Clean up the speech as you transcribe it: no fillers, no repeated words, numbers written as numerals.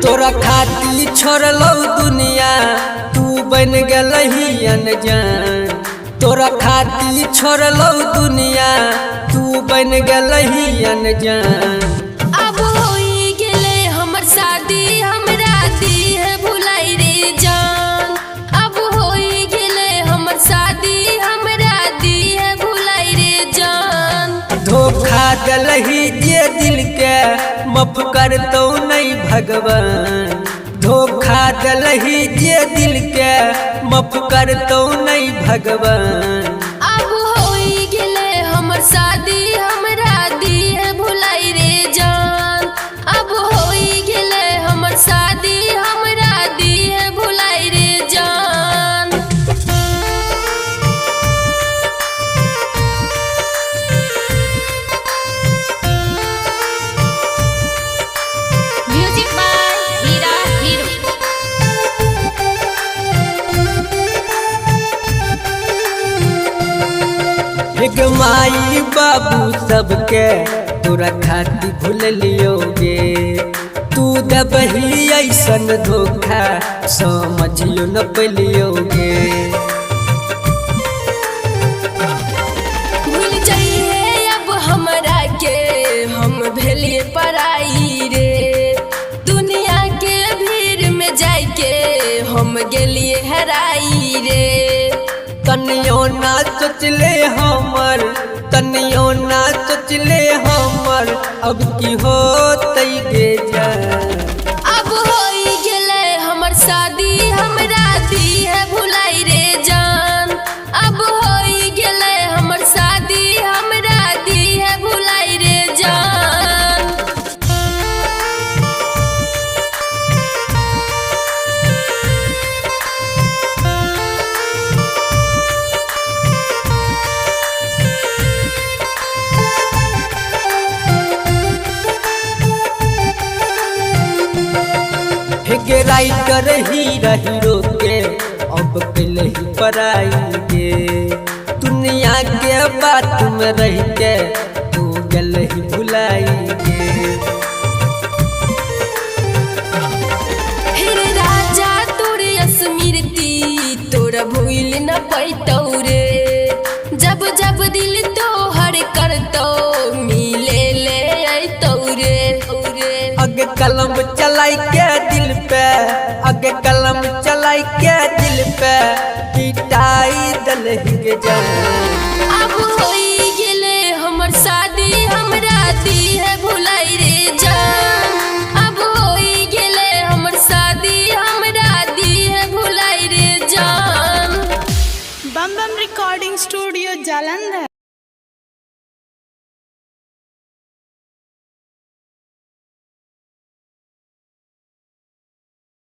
तोरा खातिर छोड़लो दुनिया तू बन गलही अनजान। तोरा खातिर छोड़लो दुनिया तू बन गलही अनजान। अब होई गेले हमर शादी हमरा दिल भुलाई रे जान। अब होई गेले हमर शादी हमरा दिल भुलाई रे जान। धोखा दलही जे दिल के माफ करतो नहीं भगवान। धोखा दलही जे दिल के माफ करतो नहीं भगवान। अब होई गेले हमर शादी हमरा दिल भुलाई रे जान। अब होई गेले हमर शादी हमरा दिल भुलाई रे जान। Music by Hira hero. एक माई बाबू सबके तोरा खातिर भूल लियोगे। तू दबही ऐसन धोखा समझियो न पलियोगे। भूल जाइए अब हमरा के हम भेलिए पराई रे। दुनिया के भीड़ में जाके हम गेलिए हराई रे। तनियो ना सोचले हमर, तनियो ना सोचले हमर, अब की होतै गे जान। अब होई गेले हमर शादी हमरा दिल भुलाई रे जान। अब होई गेले हमर शादी हमरा दिल भुलाई रे जान। गे राइटर हीरा हीरो के अब कलही पराई गे। दुनिया के बात में रह के तू गलही भुलाई गे। फिर राजा तोर स्मृति तोरा भूल न पैतौ रे। जब जब दिल तोहर करतौ मिले ले अतौ रे। आगे कलम चलाई के दिल पे, आगे कलम चलाई के दिल पे पिटाई दलही गे जान। अब होई गेले हमर शादी हमरा दिल भुलाई रे जान। अब होई गेले हमर शादी हमरा दिल भुलाई रे जान। बम बम रिकॉर्डिंग स्टूडियो जालंधर।